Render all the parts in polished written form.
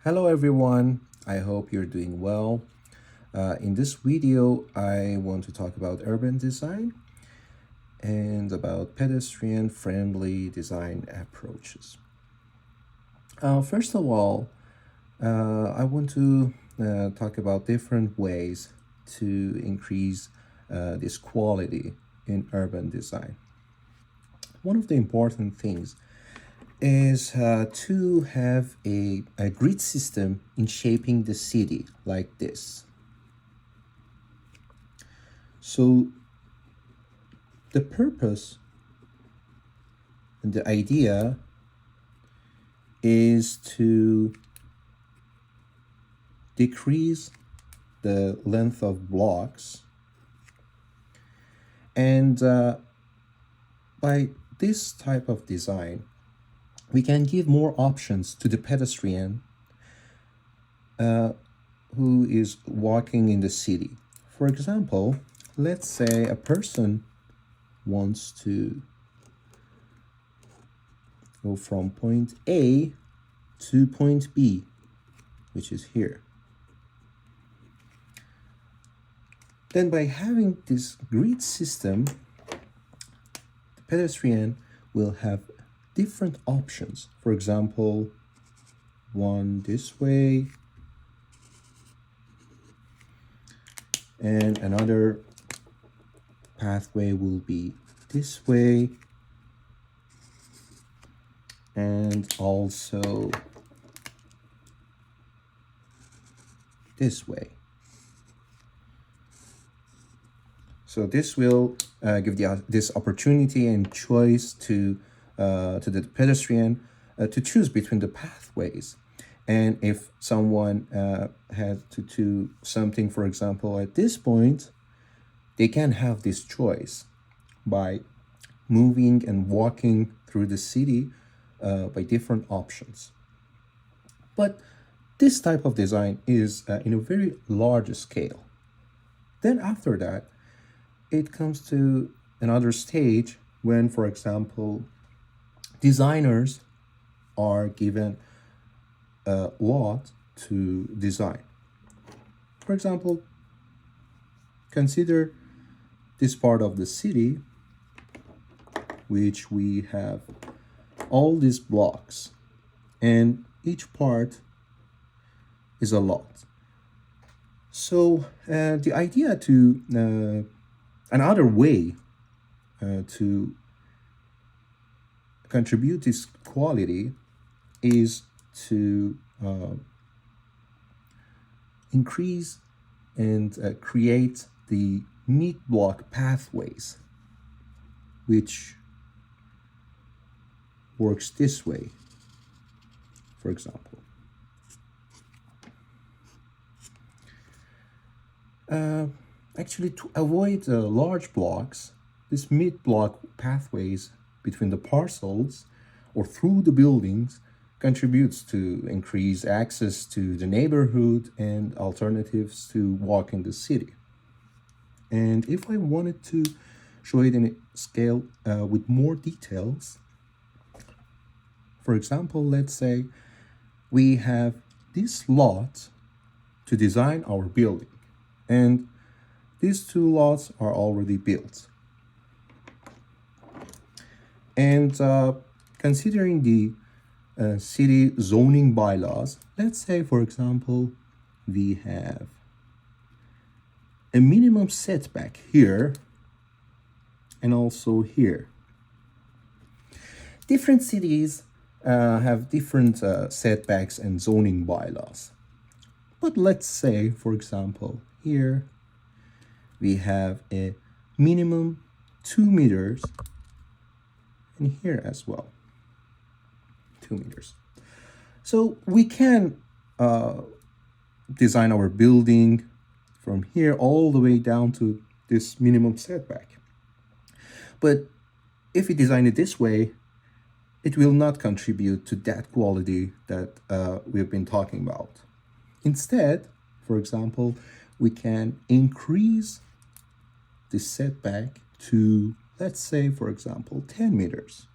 Hello everyone, I hope you're doing well. In this video, I want to talk about urban design and about pedestrian-friendly design approaches. First of all, I want to talk about different ways to increase this quality in urban design. One of the important things is to have a grid system in shaping the city like this. So the purpose and the idea is to decrease the length of blocks, and by this type of design we can give more options to the pedestrian who is walking in the city. For example, let's say a person wants to go from point A to point B, which is here. Then by having this grid system, the pedestrian will have different options. For example, one this way and another pathway will be this way, and also this way. So this will give this opportunity and choice to the pedestrian to choose between the pathways. And if someone had to do something, for example, at this point, they can have this choice by moving and walking through the city by different options. But this type of design is in a very large scale. Then after that, it comes to another stage when, for example, designers are given a lot to design. For example, consider this part of the city, which we have all these blocks, and each part is a lot. So the idea to another way to contribute this quality is to increase and create the mid-block pathways, which works this way, for example. Actually, to avoid large blocks, this mid-block pathways between the parcels or through the buildings contributes to increase access to the neighborhood and alternatives to walk in the city. And if I wanted to show it in a scale with more details, for example, let's say we have this lot to design our building, and these two lots are already built. And considering the city zoning bylaws, let's say, for example, we have a minimum setback here and also here. Different cities have different setbacks and zoning bylaws. But let's say, for example, here we have a minimum 2 meters, and here as well, 2 meters. So we can design our building from here all the way down to this minimum setback. But if we design it this way, it will not contribute to that quality that we've been talking about. Instead, for example, we can increase the setback to, let's say, for example, 10 meters.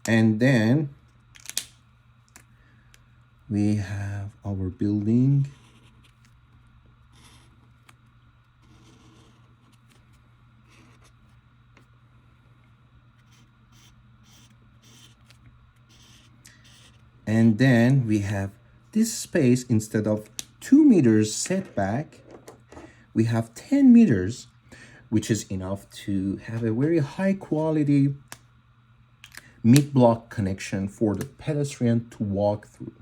And then we have our building. And then we have this space. Instead of 2 meters setback, we have 10 meters, which is enough to have a very high quality mid-block connection for the pedestrian to walk through.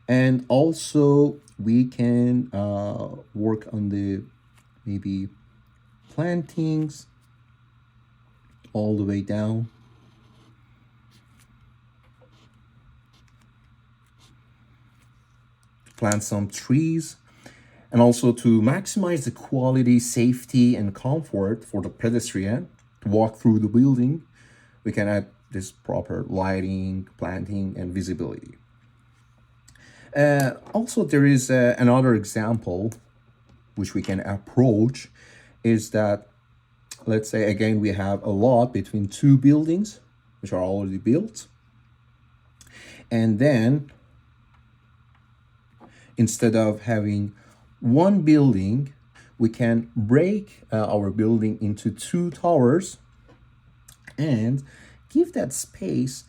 And also we can work on the maybe plantings all the way down. Plant some trees, and also to maximize the quality, safety, and comfort for the pedestrian to walk through the building, we can add this proper lighting, planting, and visibility. Also, there is another example which we can approach is that, let's say, again, we have a lot between two buildings which are already built. And then instead of having one building, we can break our building into two towers and give that space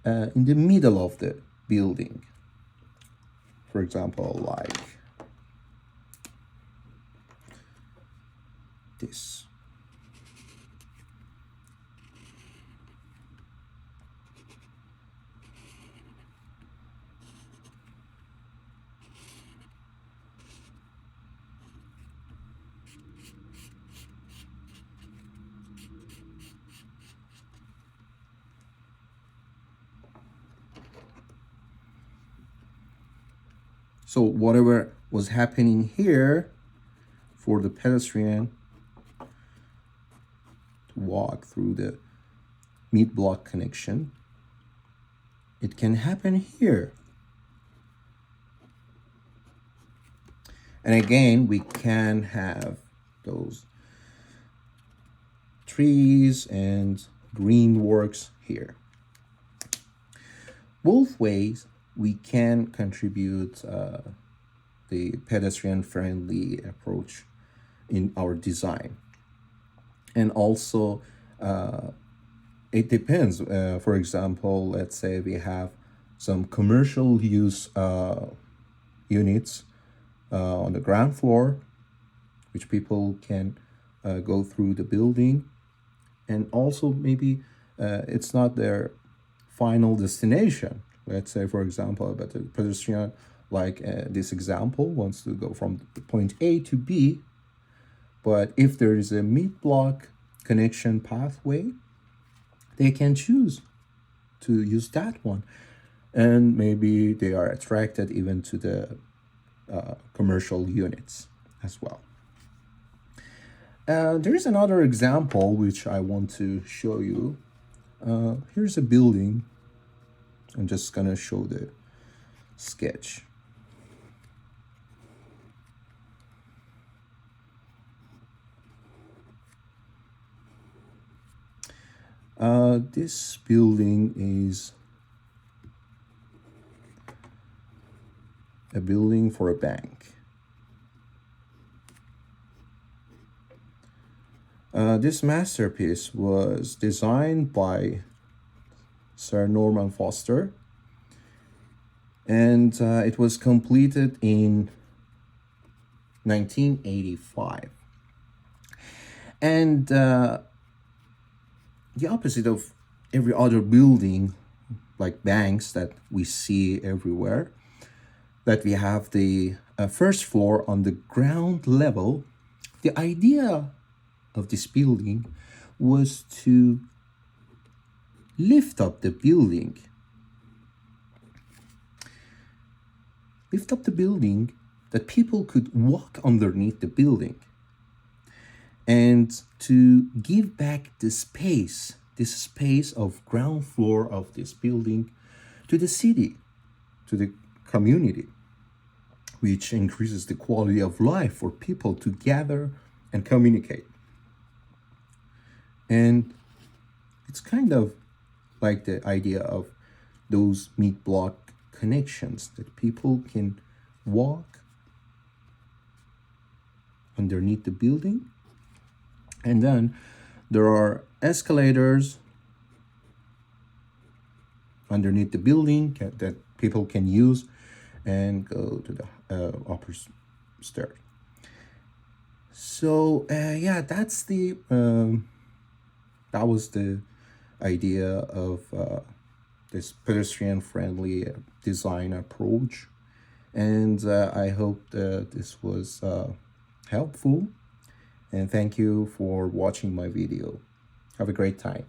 in the middle of the building. For example, like this. So whatever was happening here for the pedestrian to walk through the mid-block connection, it can happen here. And again, we can have those trees and green works here. Both ways, we can contribute the pedestrian-friendly approach in our design. And also, it depends. For example, let's say we have some commercial use units on the ground floor, which people can go through the building. And also maybe it's not their final destination. Let's say, for example, that the pedestrian, like this example, wants to go from point A to B. But if there is a mid-block connection pathway, they can choose to use that one. And maybe they are attracted even to the commercial units as well. There is another example which I want to show you. Here's a building. I'm just gonna show the sketch. This building is a building for a bank. This masterpiece was designed by Sir Norman Foster, and it was completed in 1985. And the opposite of every other building, like banks that we see everywhere, that we have the first floor on the ground level. The idea of this building was to lift up the building. Lift up the building that people could walk underneath the building, and to give back the space, this space of ground floor of this building, to the city, to the community, which increases the quality of life for people to gather and communicate. And it's kind of like the idea of those meat block connections that people can walk underneath the building. And then there are escalators underneath the building that people can use and go to the upper stairs. So yeah, that was the idea of this pedestrian-friendly design approach, and I hope that this was helpful. And thank you for watching my video. Have a great time.